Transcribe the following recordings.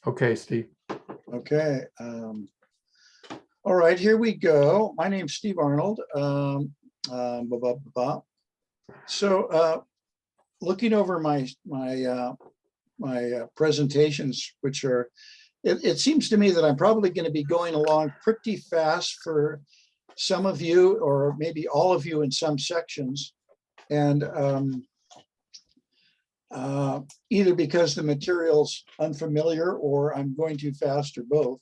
Okay, Steve. Okay. All right, here we go. My name's Steve Arnold. So looking over my presentations, which are, it seems to me that I'm probably going to be going along pretty fast for some of you, or maybe all of you in some sections. And either because the material's unfamiliar or I'm going too fast, or both.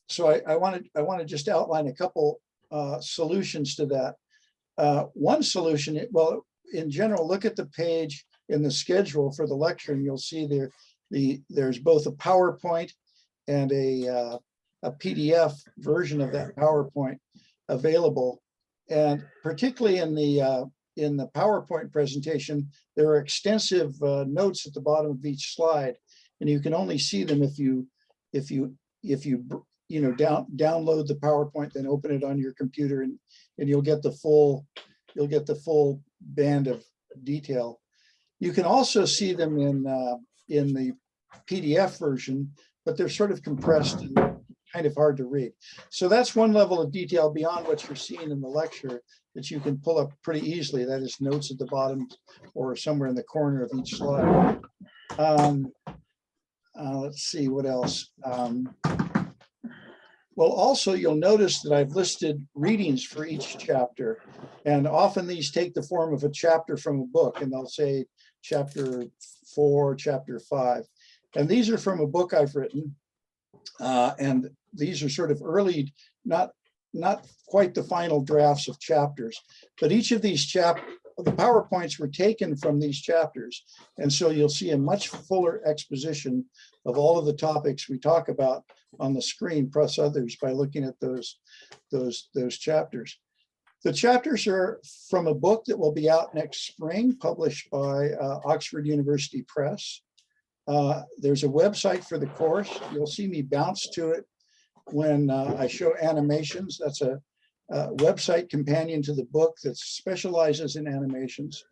So I want to just outline a couple solutions to that. One solution, well, in general, look at the page in the schedule for the lecture, and you'll see there's both a PowerPoint and a PDF version of that PowerPoint available. And particularly in the PowerPoint presentation, there are extensive notes at the bottom of each slide, and you can only see them if you download the PowerPoint, then open it on your computer, and you'll get the full band of detail. You can also see them in the PDF version, but they're sort of compressed and kind of hard to read. So that's one level of detail beyond what you're seeing in the lecture that you can pull up pretty easily. That is notes at the bottom or somewhere in the corner of each slide. Let's see what else. Well, also you'll notice that I've listed readings for each chapter, and often these take the form of a chapter from a book, and they'll say chapter 4, chapter 5. And these are from a book I've written, and these are sort of early, not quite the final drafts of chapters, but each of these the PowerPoints were taken from these chapters. And so you'll see a much fuller exposition of all of the topics we talk about on the screen, plus others, by looking at those chapters. The chapters are from a book that will be out next spring, published by Oxford University Press. There's a website for the course. You'll see me bounce to it when I show animations. That's a website companion to the book that specializes in animations.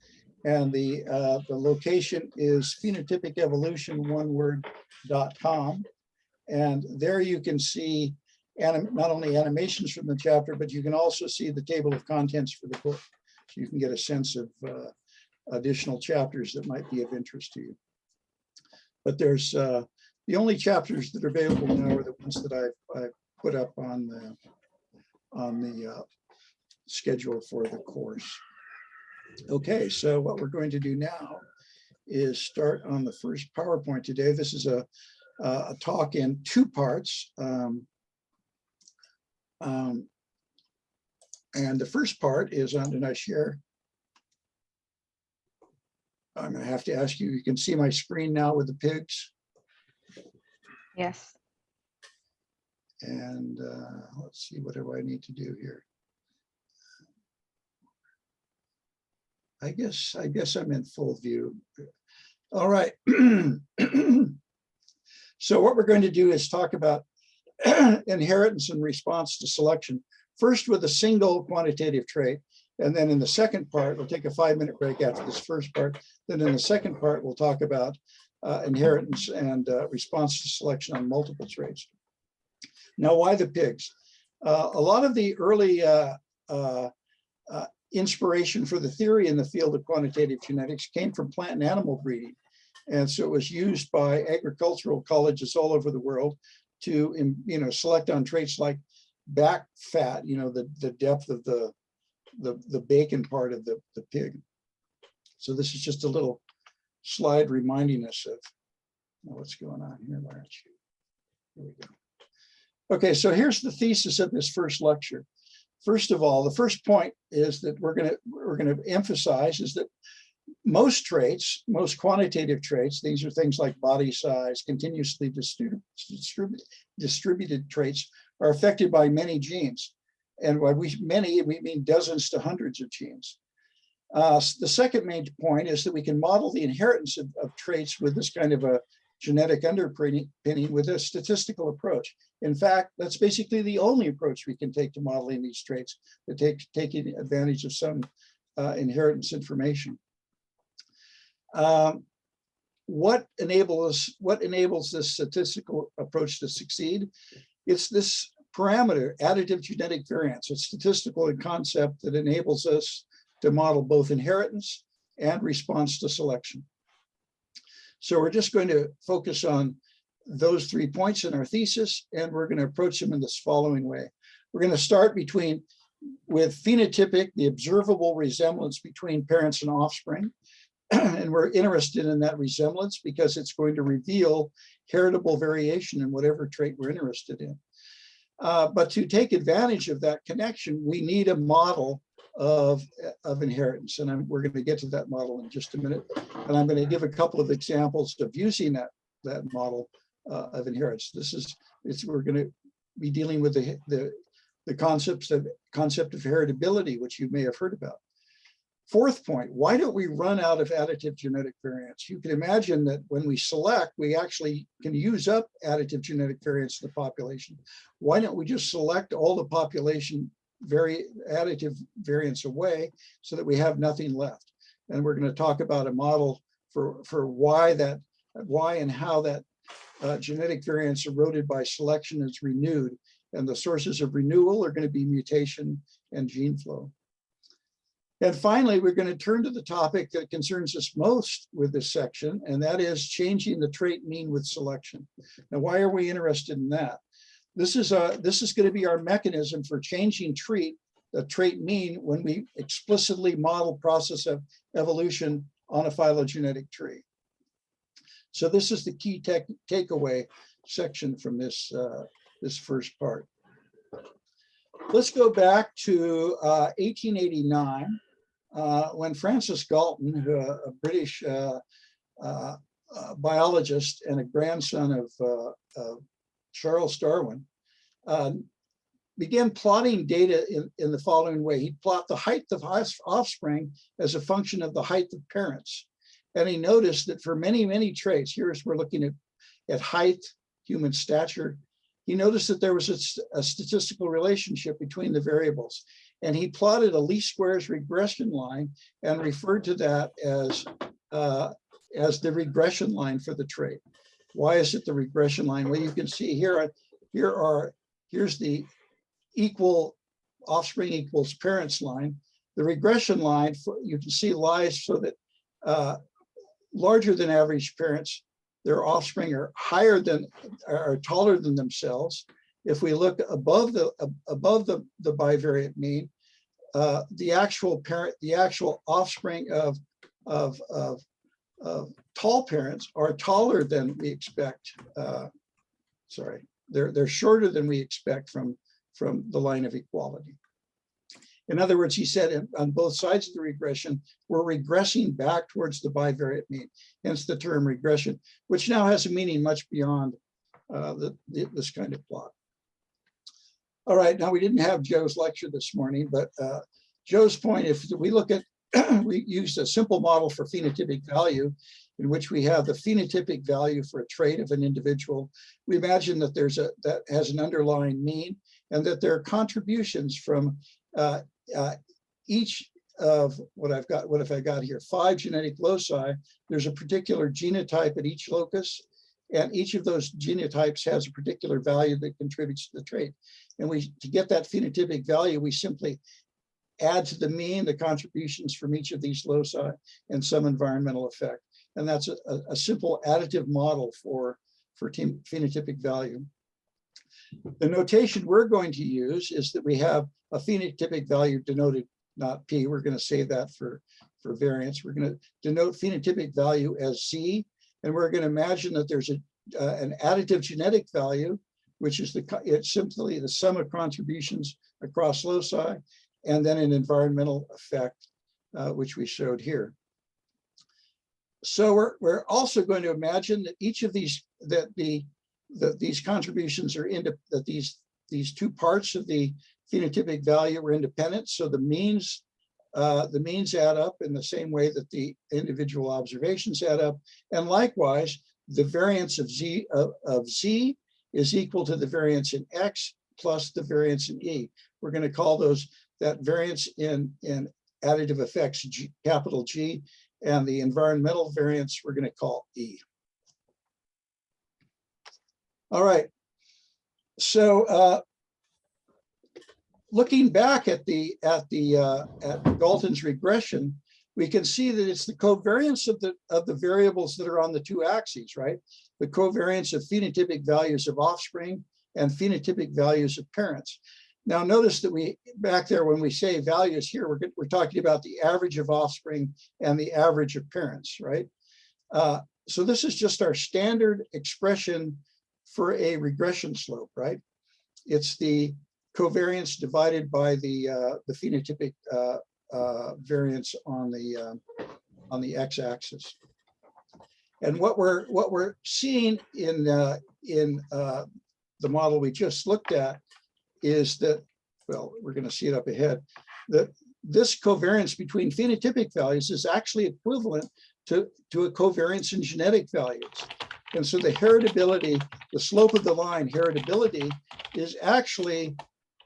And the location is phenotypicevolution.com. And there you can see not only animations from the chapter, but you can also see the table of contents for the book. So you can get a sense of additional chapters that might be of interest to you. But there's the only chapters that are available now are the ones that I've put up on the schedule for the course. Okay, so what we're going to do now is start on the first PowerPoint today. This is a talk in 2 parts. And the first part is on, did I share? I'm going to have to ask you, you can see my screen now with the pigs? Yes. And let's see, what do I need to do here? I guess I'm in full view. All right. So what we're going to do is talk about inheritance in response to selection, first with a single quantitative trait. And then in the second part, we'll take a 5-minute break after this first part. Then in the second part, we'll talk about inheritance and response to selection on multiple traits. Now, why the pigs? A lot of the early inspiration for the theory in the field of quantitative genetics came from plant and animal breeding. And so it was used by agricultural colleges all over the world to, select on traits like back fat, the depth of the bacon part of the pig. So this is just a little slide reminding us of what's going on here. Why aren't you? Here we go. Okay, so here's the thesis of this first lecture. First of all, the first point is that we're going to emphasize is that most traits, most quantitative traits, these are things like body size, continuously distributed traits, are affected by many genes. And by many, we mean dozens to hundreds of genes. The second main point is that we can model the inheritance of traits with this kind of a genetic underpinning with a statistical approach. In fact, that's basically the only approach we can take to modeling these traits, that taking advantage of some inheritance information. what enables this statistical approach to succeed? It's this parameter, additive genetic variance. It's statistical in concept that enables us to model both inheritance and response to selection. So we're just going to focus on those 3 points in our thesis, and we're going to approach them in this following way. We're going to start with phenotypic, the observable resemblance between parents and offspring. And we're interested in that resemblance because it's going to reveal heritable variation in whatever trait we're interested in. But to take advantage of that connection, we need a model of inheritance. And we're going to get to that model in just a minute. And I'm going to give a couple of examples of using that model of inheritance. We're going to be dealing with the concept of heritability, which you may have heard about. Fourth point, why don't we run out of additive genetic variants? You can imagine that when we select, we actually can use up additive genetic variants in the population. Why don't we just select all the population additive variants away so that we have nothing left? And we're going to talk about a model for why and how that genetic variance eroded by selection is renewed. And the sources of renewal are going to be mutation and gene flow. And finally, we're going to turn to the topic that concerns us most with this section, and that is changing the trait mean with selection. Now, why are we interested in that? This is going to be our mechanism for changing the trait mean when we explicitly model process of evolution on a phylogenetic tree. So this is the key takeaway section from this first part. Let's go back to 1889. When Francis Galton, a British biologist and a grandson of Charles Darwin, began plotting data in the following way. He'd plot the height of offspring as a function of the height of parents. And he noticed that for many, many traits, we're looking at height, human stature, he noticed that there was a statistical relationship between the variables. And he plotted a least squares regression line and referred to that as the regression line for the trait. Why is it the regression line? Well, you can see here's the equal offspring equals parents line. The regression line, you can see, lies so that larger than average parents, their offspring are taller than themselves. If we look above the bivariate mean, the actual offspring of tall parents are taller than we expect. They're shorter than we expect from the line of equality. In other words, he said on both sides of the regression, we're regressing back towards the bivariate mean, hence the term regression, which now has a meaning much beyond this kind of plot. All right, now we didn't have Joe's lecture this morning, but Joe's point, if we look at, we used a simple model for phenotypic value in which we have the phenotypic value for a trait of an individual. We imagine that that has an underlying mean and that there are contributions from each of what have I got here, 5 genetic loci. There's a particular genotype at each locus, and each of those genotypes has a particular value that contributes to the trait. And to get that phenotypic value, we simply add to the mean the contributions from each of these loci and some environmental effect. And that's a simple additive model for phenotypic value. The notation we're going to use is that we have a phenotypic value denoted not P. We're going to save that for variance. We're going to denote phenotypic value as Z, and we're going to imagine that there's an additive genetic value, which is it's simply the sum of contributions across loci, and then an environmental effect, which we showed here. So we're also going to imagine that each of these these contributions are that these two parts of the phenotypic value are independent. So the means add up in the same way that the individual observations add up, and likewise the variance of Z is equal to the variance in X plus the variance in E. We're going to call that variance in additive effects capital G, and the environmental variance we're going to call E. All right. So looking back at Galton's regression, we can see that it's the covariance of the variables that are on the two axes, right? The covariance of phenotypic values of offspring and phenotypic values of parents. Now notice that back there when we say values here, we're talking about the average of offspring and the average of parents, right? So this is just our standard expression for a regression slope, right? It's the covariance divided by the phenotypic variance on the x-axis. And what we're seeing in the model we just looked at is that, well, we're going to see it up ahead, that this covariance between phenotypic values is actually equivalent to a covariance in genetic values. And so the heritability, the slope of the line heritability, is actually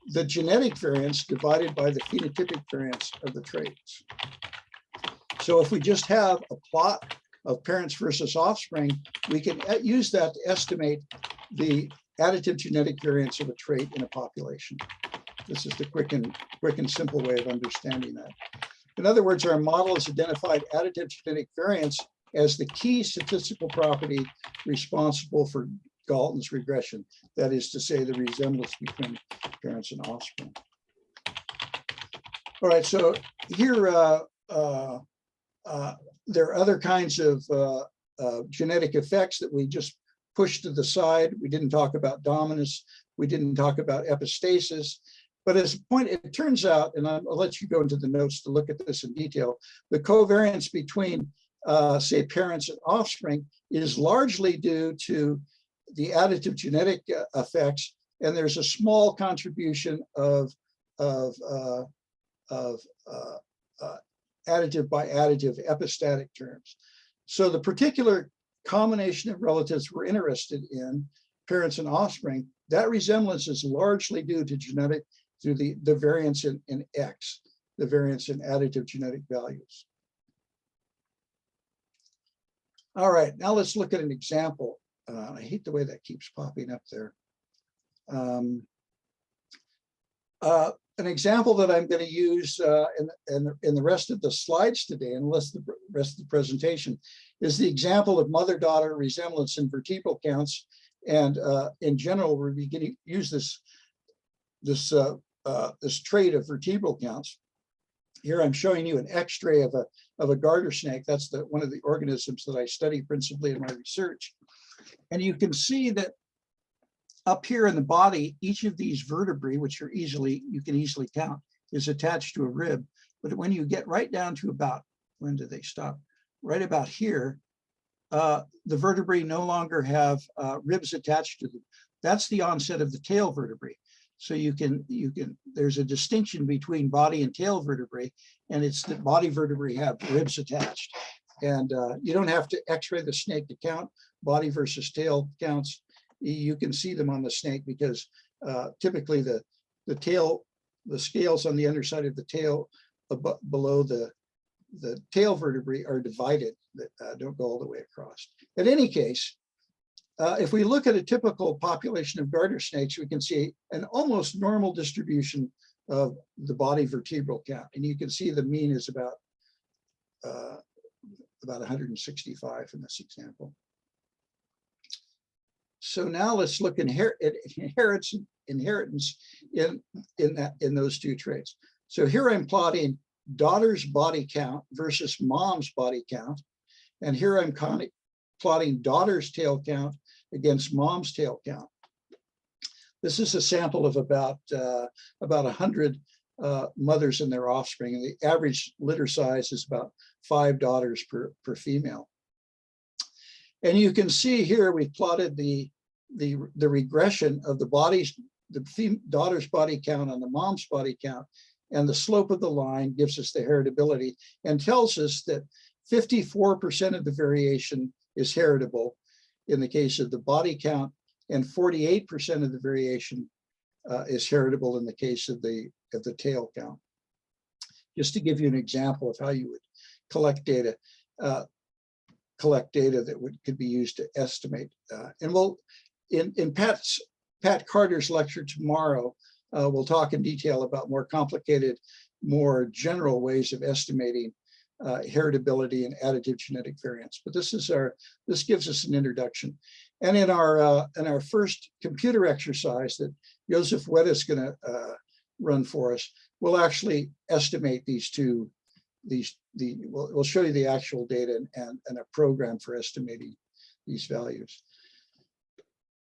the genetic variance divided by the phenotypic variance of the traits. So if we just have a plot of parents versus offspring, we can use that to estimate the additive genetic variance of a trait in a population. This is the quick and simple way of understanding that. In other words, our model has identified additive genetic variance as the key statistical property responsible for Galton's regression. That is to say, the resemblance between parents and offspring. All right, so here there are other kinds of genetic effects that we just pushed to the side. We didn't talk about dominance. We didn't talk about epistasis. But as a point, it turns out, and I'll let you go into the notes to look at this in detail, the covariance between, say, parents and offspring is largely due to the additive genetic effects, and there's a small contribution of additive by additive epistatic terms. So the particular combination of relatives we're interested in, parents and offspring, that resemblance is largely due to genetic, through the variance in X, the variance in additive genetic values. All right, now let's look at an example. I hate the way that keeps popping up there. An example that I'm going to use in the rest of the slides today, unless the rest of the presentation, is the example of mother-daughter resemblance in vertebral counts. And in general, we're beginning to use this trait of vertebral counts. Here I'm showing you an X-ray of a garter snake. That's one of the organisms that I study principally in my research. And you can see that up here in the body, each of these vertebrae, which you can easily count, is attached to a rib. But when you get right down to about, when do they stop? Right about here, the vertebrae no longer have ribs attached to them. That's the onset of the tail vertebrae. So there's a distinction between body and tail vertebrae, and it's that body vertebrae have ribs attached. And you don't have to X-ray the snake to count body versus tail counts. You can see them on the snake because typically the scales on the underside of the tail below the tail vertebrae are divided, that don't go all the way across. In any case, if we look at a typical population of garter snakes, we can see an almost normal distribution of the body vertebral count. And you can see the mean is about 165 in this example. So now let's look at inheritance in those two traits. So here I'm plotting daughter's body count versus mom's body count. And here I'm plotting daughter's tail count against mom's tail count. This is a sample of about 100 mothers and their offspring. And the average litter size is about 5 daughters per female. And you can see here we plotted the regression of the daughter's body count on the mom's body count, and the slope of the line gives us the heritability and tells us that 54% of the variation is heritable in the case of the body count, and 48% of the variation is heritable in the case of the tail count. Just to give you an example of how you would collect data. collect data that could be used to estimate. And we'll, in Pat Carter's lecture tomorrow, we'll talk in detail about more complicated, more general ways of estimating heritability and additive genetic variants. But this gives us an introduction. And in our first computer exercise that Joseph Wetta is going to run for us, we'll actually estimate we'll show you the actual data and a program for estimating these values.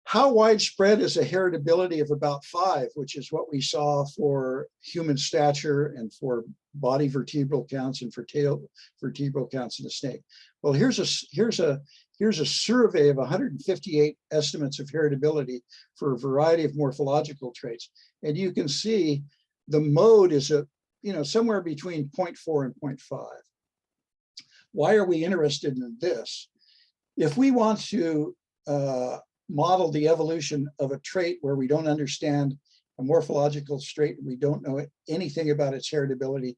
How widespread is a heritability of about 5, which is what we saw for human stature and for body vertebral counts and for tail vertebral counts in a snake? Well, here's a survey of 158 estimates of heritability for a variety of morphological traits. And you can see the mode is somewhere between 0.4 and 0.5. Why are we interested in this? If we want to model the evolution of a trait where we don't understand a morphological trait, we don't know anything about its heritability,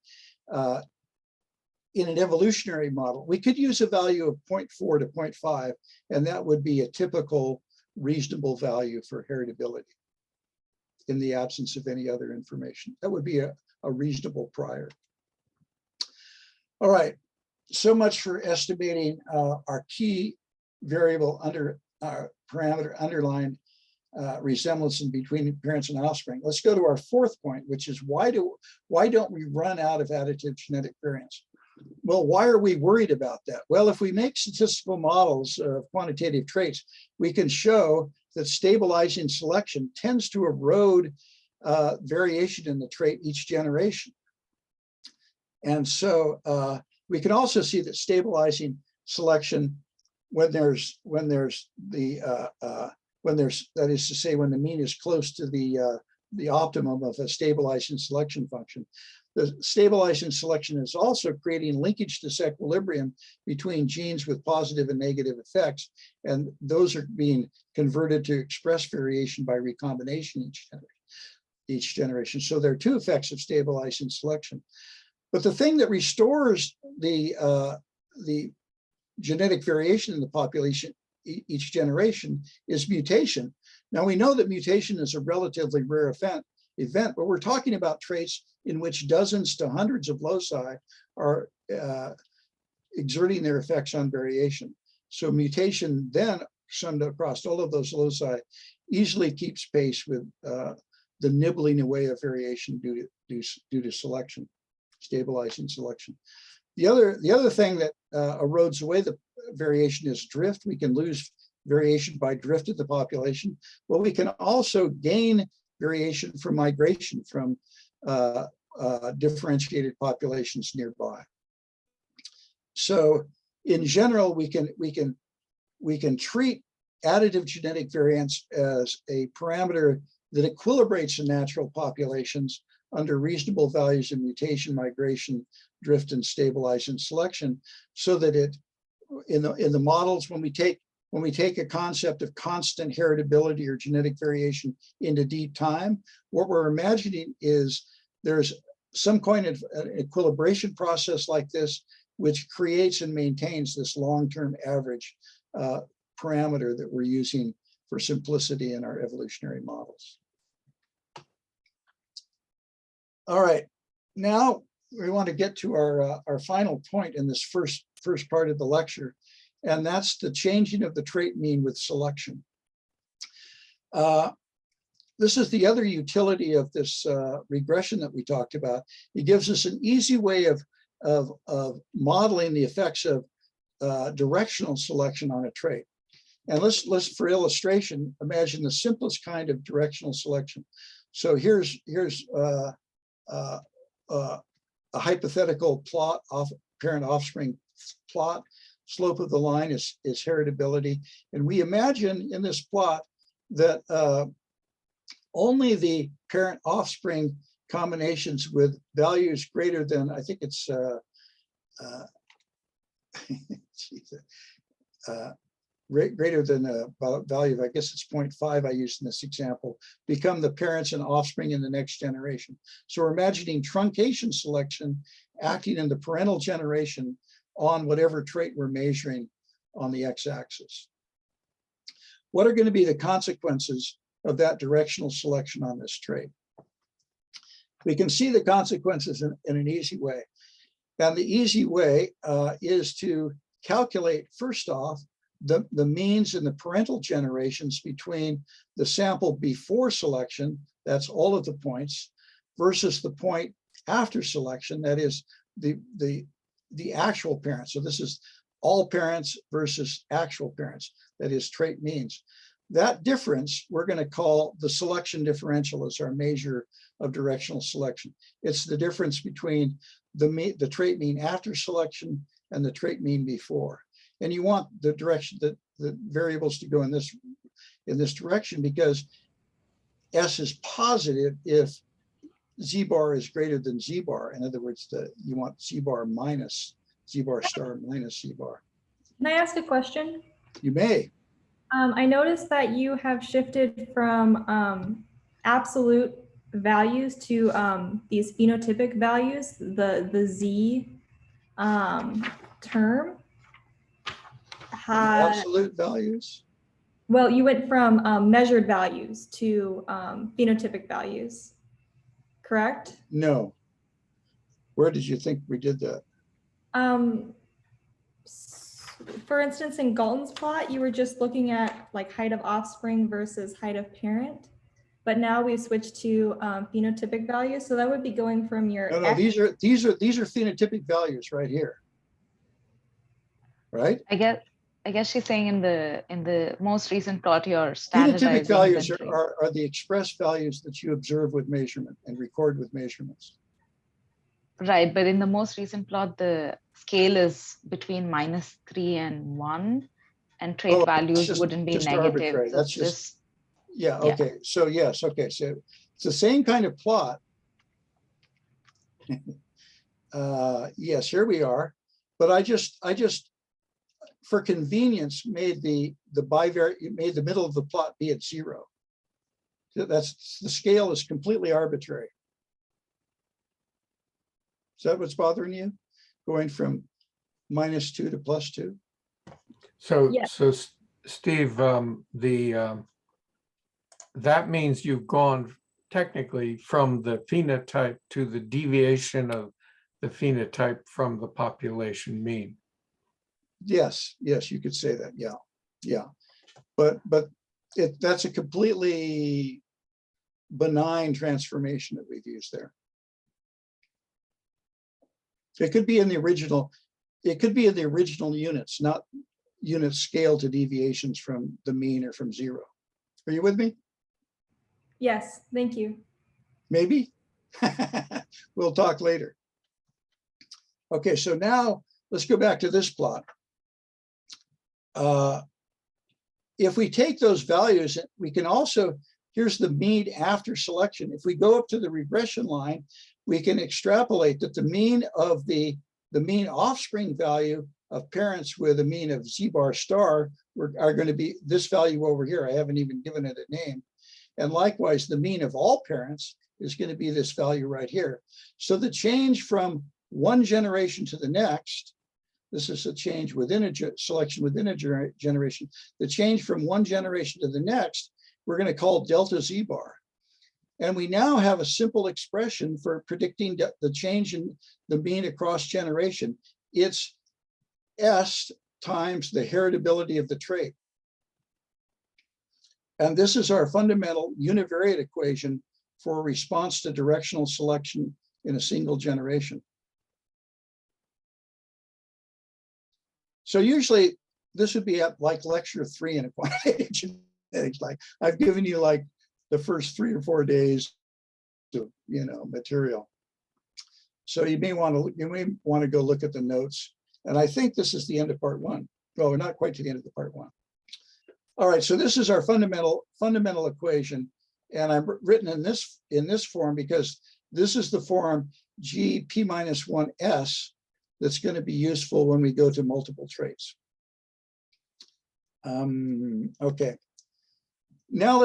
in an evolutionary model, we could use a value of 0.4 to 0.5, and that would be a typical reasonable value for heritability in the absence of any other information. That would be a reasonable prior. All right, so much for estimating our key variable parameter underlying resemblance between parents and offspring. Let's go to our fourth point, which is why don't we run out of additive genetic variants? Well, why are we worried about that? Well, if we make statistical models of quantitative traits, we can show that stabilizing selection tends to erode variation in the trait each generation. And so we can also see that stabilizing selection, when that is to say, when the mean is close to the optimum of a stabilizing selection function, the stabilizing selection is also creating linkage disequilibrium between genes with positive and negative effects, and those are being converted to express variation by recombination each generation. So there are 2 effects of stabilizing selection. But the thing that restores the genetic variation in the population each generation is mutation. Now we know that mutation is a relatively rare event, but we're talking about traits in which dozens to hundreds of loci are exerting their effects on variation. So mutation then summed across all of those loci easily keeps pace with the nibbling away of variation due to selection, stabilizing selection. The other thing that erodes away the variation is drift. We can lose variation by drift of the population, but we can also gain variation from migration from differentiated populations nearby. So in general, we can treat additive genetic variants as a parameter that equilibrates in natural populations under reasonable values of mutation, migration, drift, and stabilizing selection, so that in the models, when we take a concept of constant heritability or genetic variation into deep time, what we're imagining is there's some kind of an equilibration process like this, which creates and maintains this long-term average parameter that we're using for simplicity in our evolutionary models. All right, now we want to get to our final point in this first part of the lecture, and that's the changing of the trait mean with selection. This is the other utility of this regression that we talked about. It gives us an easy way of modeling the effects of directional selection on a trait. And let's for illustration, imagine the simplest kind of directional selection. So here's a hypothetical plot of parent offspring plot. Slope of the line is heritability. And we imagine in this plot that only the parent offspring combinations with values greater than, I think it's, greater than a value of, I guess it's 0.5 I used in this example, become the parents and offspring in the next generation. So we're imagining truncation selection acting in the parental generation on whatever trait we're measuring on the x-axis. What are going to be the consequences of that directional selection on this trait? We can see the consequences in an easy way. And the easy way is to calculate, first off, the means in the parental generations between the sample before selection, that's all of the points, versus the point after selection, that is the actual parents. So this is all parents versus actual parents, that is trait means. That difference we're going to call the selection differential as our measure of directional selection. It's the difference between the trait mean after selection and the trait mean before. And you want the direction that the variables to go in this direction, because S is positive if Z bar is greater than Z bar. In other words, you want Z bar minus Z bar star minus Z bar. Can I ask a question? You may. I noticed that you have shifted from absolute values to these phenotypic values, the Z term. Absolute values? Well, you went from measured values to phenotypic values, correct? No. Where did you think we did that? For instance, in Galton's plot, you were just looking at like height of offspring versus height of parent, but now we've switched to phenotypic values. So that would be going from your No, these are phenotypic values right here, right? I guess she's saying in the most recent plot, your Phenotypic standardizing values inventory. are the express values that you observe with measurement and record with measurements. Right, but in the most recent plot, the scale is between -3 and 1, and trait values wouldn't be negative. Arbitrary. So That's just yeah. Okay. So yes. Okay. So it's the same kind of plot. Yes, here we are. But I just for convenience made the middle of the plot be at 0. So that's the scale is completely arbitrary. Is that what's bothering you? Going from -2 to +2? So, Yeah. so Steve, that means you've gone technically from the phenotype to the deviation of the phenotype from the population mean. Yes, yes, you could say that. Yeah, yeah. But that's a completely benign transformation that we've used there. It could be in the original. It could be in the original units, not units scaled to deviations from the mean or from 0. Are you with me? Yes, thank you. Maybe. We'll talk later. Okay, so now let's go back to this plot. If we take those values, we can also, here's the mean after selection. If we go up to the regression line, we can extrapolate that the mean of the mean offspring value of parents with a mean of Z bar star are going to be this value over here. I haven't even given it a name. And likewise, the mean of all parents is going to be this value right here. So the change from one generation to the next, this is a change within a selection within a generation. The change from one generation to the next, we're going to call delta Z bar. And we now have a simple expression for predicting the change in the mean across generation. It's S times the heritability of the trait. And this is our fundamental univariate equation for response to directional selection in a single generation. So usually this would be at like lecture 3 in a quantitative genetics. Like I've given you like the first 3 or 4 days of material. So you may want to go look at the notes. And I think this is the end of part 1. Well, we're not quite to the end of the part 1. All right, so this is our fundamental equation, and I've written in this form because this is the form G P minus 1S that's going to be useful when we go to multiple traits. Okay. Now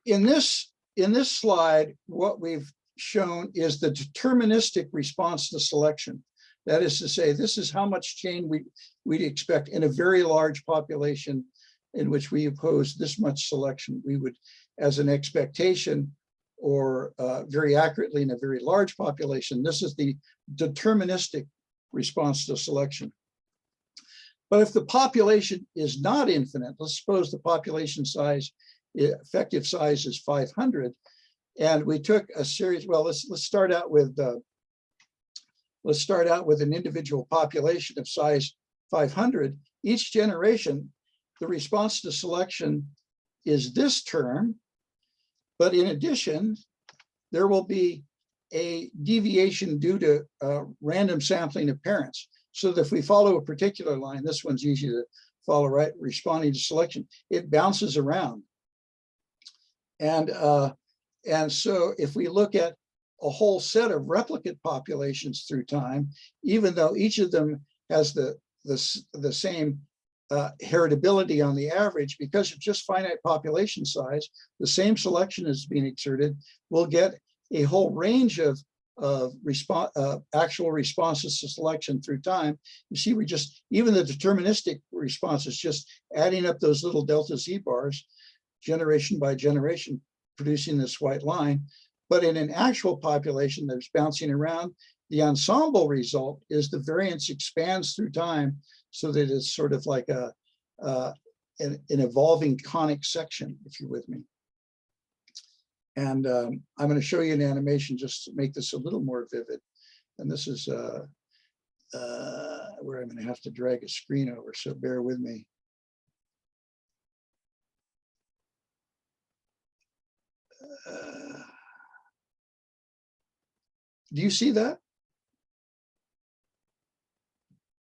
in this slide, what we've shown is the deterministic response to selection. That is to say, this is how much change we'd expect in a very large population in which we impose this much selection. We would, as an expectation, or very accurately in a very large population, this is the deterministic response to selection. But if the population is not infinite, let's suppose the population size, effective size is 500, and we took a series, well, let's start out with an individual population of size 500. Each generation, the response to selection is this term, but in addition, there will be a deviation due to random sampling of parents. So that if we follow a particular line, this one's easy to follow, right? Responding to selection, it bounces around. And so if we look at a whole set of replicate populations through time, even though each of them has the same heritability on the average, because of just finite population size, the same selection is being exerted, we'll get a whole range of actual responses to selection through time. You see, even the deterministic response is just adding up those little delta Z bars, generation by generation, producing this white line. But in an actual population that's bouncing around, the ensemble result is the variance expands through time, so that it's sort of like an evolving conic section, if you're with me. And I'm going to show you an animation just to make this a little more vivid. And this is where I'm going to have to drag a screen over, so bear with me. Do you see that?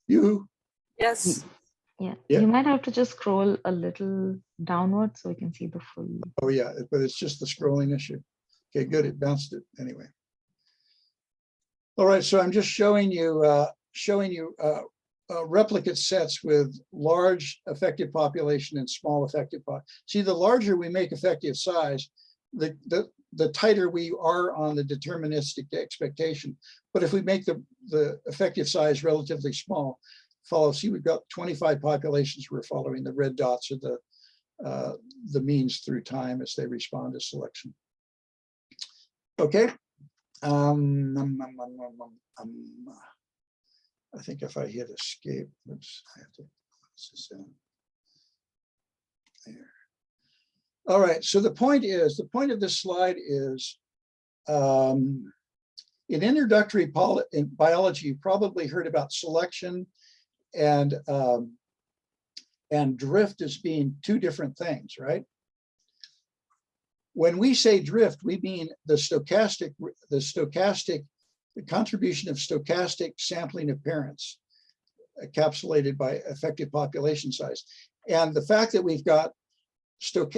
You? Yes. Yeah. Yeah. You might have to just scroll a little downward so we can see the full. Oh yeah, but it's just the scrolling issue. Okay, good. It bounced it anyway. All right, so I'm just showing you replicate sets with large effective population and small effective population. See, the larger we make effective size, the tighter we are on the deterministic expectation. But if we make the effective size relatively small, see, we've got 25 populations we're following. The red dots are the means through time as they respond to selection. Okay. I think if I hit escape, oops, I have to close this down. There. All right, so the point of this slide is, in introductory biology, you probably heard about selection and drift as being two different things, right? When we say drift, we mean the contribution of stochastic sampling of parents, encapsulated by effective population size. And the fact that we've got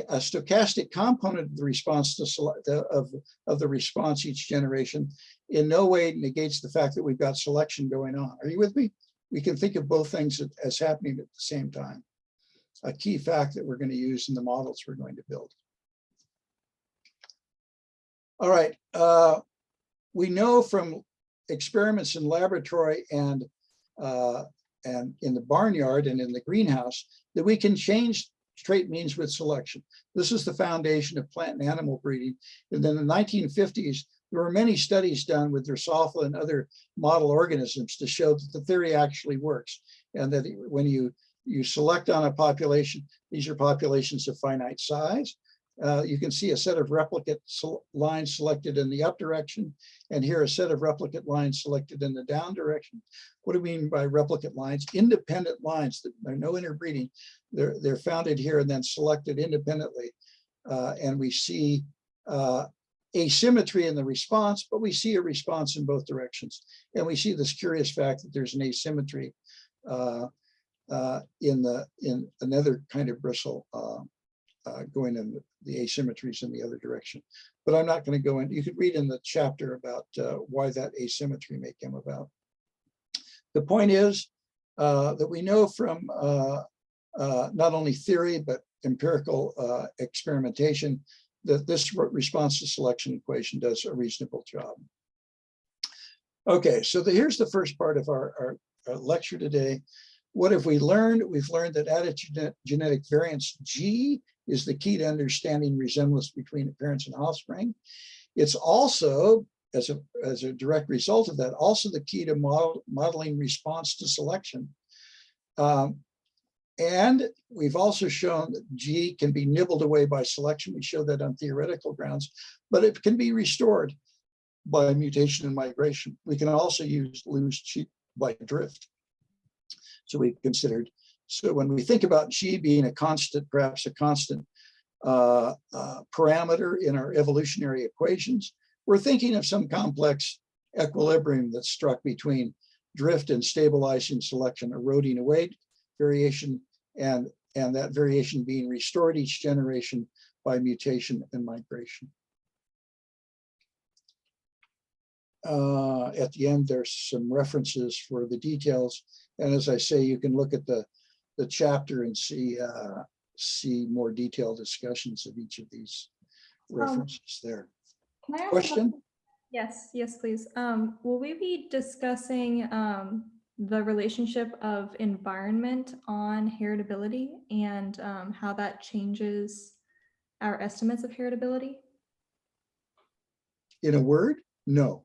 a stochastic component of the response of the response each generation in no way negates the fact that we've got selection going on. Are you with me? We can think of both things as happening at the same time. A key fact that we're going to use in the models we're going to build. All right, we know from experiments in laboratory and in the barnyard and in the greenhouse that we can change trait means with selection. This is the foundation of plant and animal breeding. And then in the 1950s, there were many studies done with Drosophila and other model organisms to show that the theory actually works, and that when you select on a population, these are populations of finite size. You can see a set of replicate lines selected in the up direction, and here a set of replicate lines selected in the down direction. What do we mean by replicate lines? Independent lines, that there are no interbreeding. They're founded here and then selected independently. And we see asymmetry in the response, but we see a response in both directions. And we see this curious fact that there's an asymmetry in another kind of bristle going in the asymmetries in the other direction. But I'm not going to go in. You could read in the chapter about why that asymmetry may come about. The point is that we know from not only theory, but empirical experimentation that this response to selection equation does a reasonable job. Okay, so here's the first part of our lecture today. What have we learned? We've learned that added genetic variance G is the key to understanding resemblance between parents and offspring. It's also, as a direct result of that, also the key to modeling response to selection. And we've also shown that G can be nibbled away by selection. We showed that on theoretical grounds, but it can be restored by mutation and migration. We can also lose G by drift. So we considered, so when we think about G being a constant, perhaps a constant parameter in our evolutionary equations, we're thinking of some complex equilibrium that's struck between drift and stabilizing selection, eroding away variation, and that variation being restored each generation by mutation and migration. At the end, there's some references for the details. And as I say, you can look at the chapter and see more detailed discussions of each of these references there. Can I ask Question? Yes, please. Will we be discussing the relationship of environment on heritability and how that changes our estimates of heritability? In a word, no.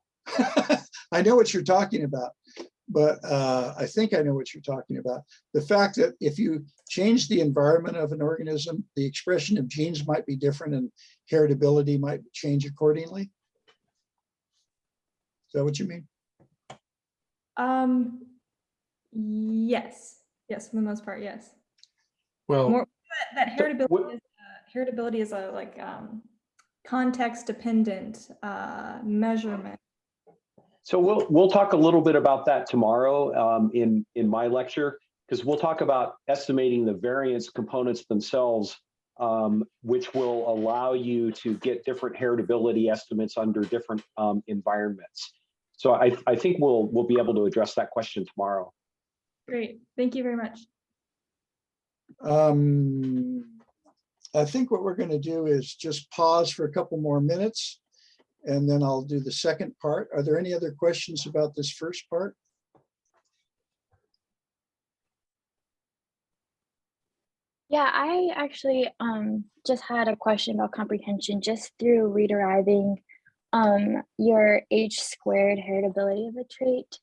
I know what you're talking about, but I think I know what you're talking about. The fact that if you change the environment of an organism, the expression of genes might be different and heritability might change accordingly. Is that what you mean? Yes, for the most part, yes. Well, that heritability is a like context dependent measurement. So we'll talk a little bit about that tomorrow in my lecture, because we'll talk about estimating the variance components themselves, which will allow you to get different heritability estimates under different environments. So I think we'll be able to address that question tomorrow. Great, thank you very much. I think what we're going to do is just pause for a couple more minutes, and then I'll do the second part. Are there any other questions about this first part? Yeah, I actually just had a question about comprehension just through rederiving your h-squared heritability of a trait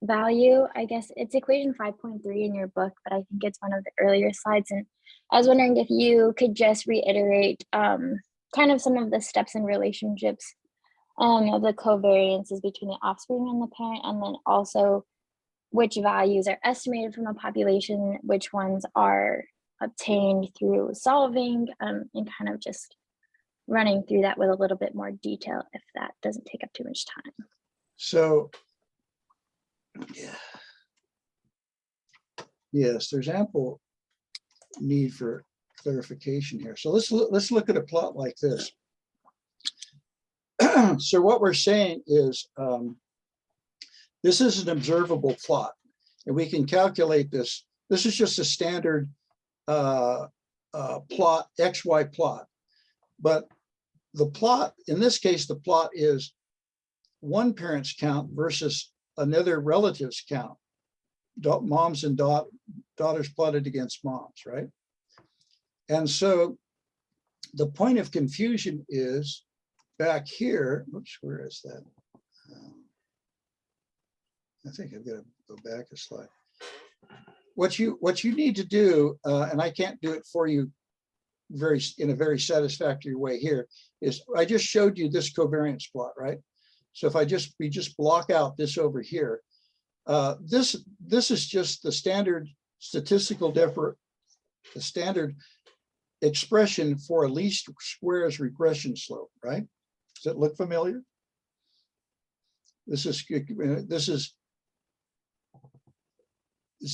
value. I guess it's equation 5.3 in your book, but I think it's one of the earlier slides. And I was wondering if you could just reiterate kind of some of the steps and relationships of the covariances between the offspring and the parent, and then also which values are estimated from a population, which ones are obtained through solving, and kind of just running through that with a little bit more detail if that doesn't take up too much time. So, yes, there's ample need for clarification here. So let's look at a plot like this. So what we're saying is this is an observable plot, and we can calculate this. This is just a standard plot, XY plot. But the plot, in this case, the plot is one parent's count versus another relative's count. Moms and daughters plotted against moms, right? And so the point of confusion is back here. Oops, where is that? I think I've got to go back a slide. What you need to do, and I can't do it for you in a very satisfactory way here, is I just showed you this covariance plot, right? So if we just block out this over here, this is just the standard statistical the standard expression for a least squares regression slope, right? Does it look familiar? This is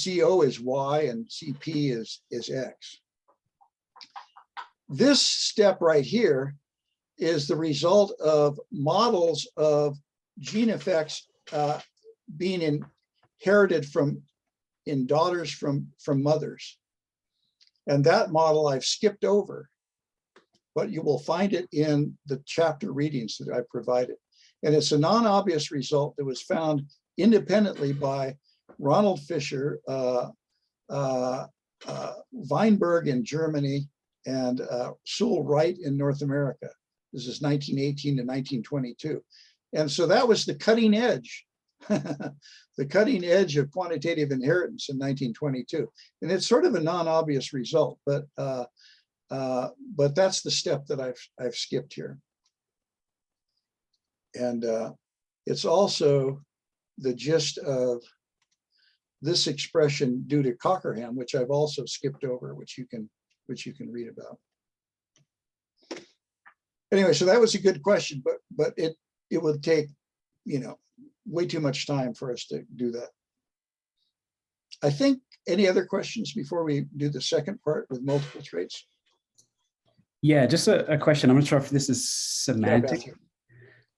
CO is Y and CP is X. This step right here is the result of models of gene effects being inherited in daughters from mothers. And that model I've skipped over, but you will find it in the chapter readings that I provided. And it's a non-obvious result that was found independently by Ronald Fisher, Weinberg in Germany, and Sewell Wright in North America. This is 1918 to 1922. And so that was the cutting edge, the cutting edge of quantitative inheritance in 1922. And it's sort of a non-obvious result, but that's the step that I've skipped here. And it's also the gist of this expression due to Cockerham, which I've also skipped over, which you can read about. Anyway, so that was a good question, but it would take, way too much time for us to do that. I think, any other questions before we do the second part with multiple traits? Yeah, just a question. I'm not sure if this is semantic,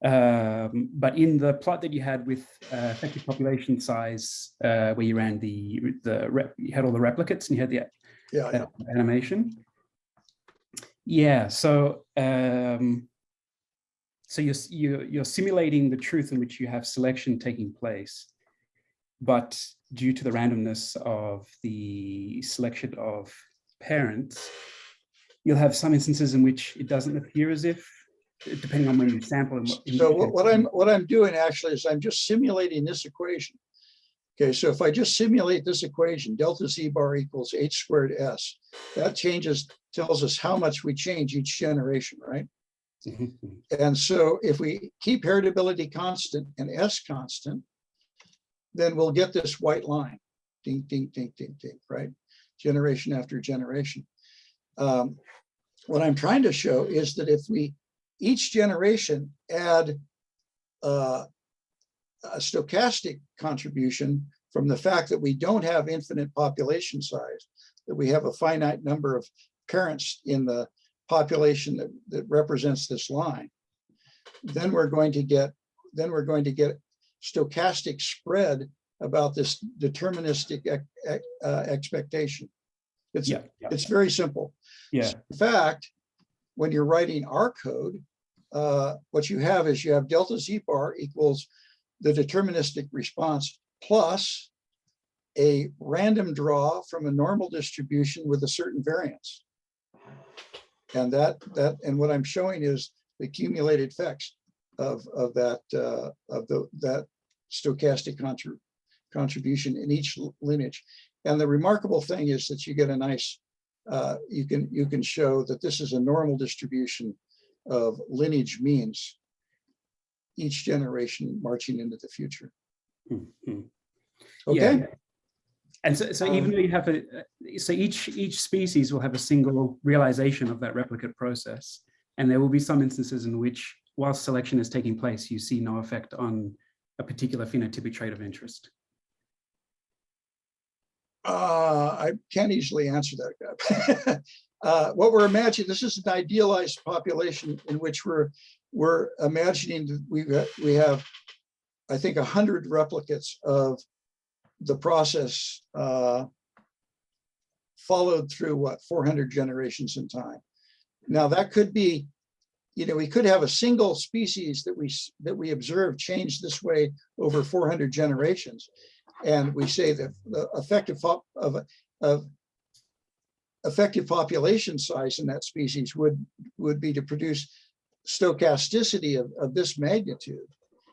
but in the plot that you had with effective population size, where you ran you had all the replicates and you had the animation. Yeah, so so you're simulating the truth in which you have selection taking place, but due to the randomness of the selection of parents, you'll have some instances in which it doesn't appear as if, depending on when you sample. So what I'm doing actually is I'm just simulating this equation. Okay, so if I just simulate this equation, delta z bar equals h squared s, that tells us how much we change each generation, right? Mm-hmm. And so if we keep heritability constant and s constant, then we'll get this white line, ding, ding, ding, ding, ding, right? Generation after generation. What I'm trying to show is that if we each generation add a stochastic contribution from the fact that we don't have infinite population size, that we have a finite number of parents in the population that represents this line, then we're going to get stochastic spread about this deterministic expectation. It's very simple. Yeah. So in fact, when you're writing our code, what you have is you have delta z bar equals the deterministic response plus a random draw from a normal distribution with a certain variance. And and what I'm showing is the accumulated effects of that stochastic contribution in each lineage. And the remarkable thing is that you get a nice, you can show that this is a normal distribution of lineage means each generation marching into the future. Mm-hmm. Okay. Yeah. And so even though you have so each species will have a single realization of that replicate process, and there will be some instances in which, while selection is taking place, you see no effect on a particular phenotypic trait of interest. I can't easily answer that. What we're imagining, this is an idealized population in which we're imagining that we have, I think, 100 replicates of the process followed through 400 generations in time. Now that could be, we could have a single species that we observe change this way over 400 generations, and we say that the effective population size in that species would be to produce stochasticity of this magnitude.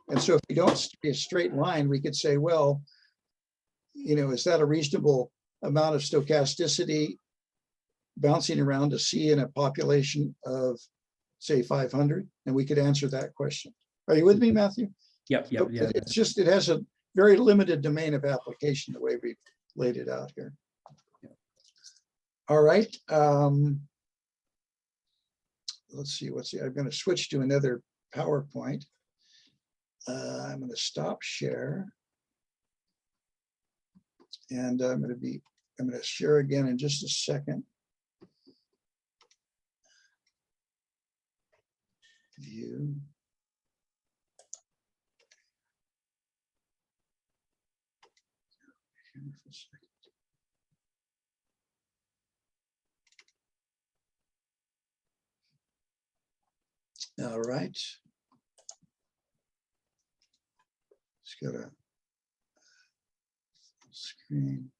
And so if we don't see a straight line, we could say, well, is that a reasonable amount of stochasticity bouncing around to see in a population of, say, 500? And we could answer that question. Are you with me, Matthew? Yep. Yeah. It's just, it has a very limited domain of application the way we've laid it out here. All right. Let's see. I'm going to switch to another PowerPoint. I'm going to stop share. And I'm going to share again in just a second. View. All right. got a screen.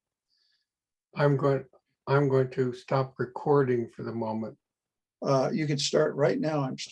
I'm going to stop recording for the moment. You can start right now. I'm starting.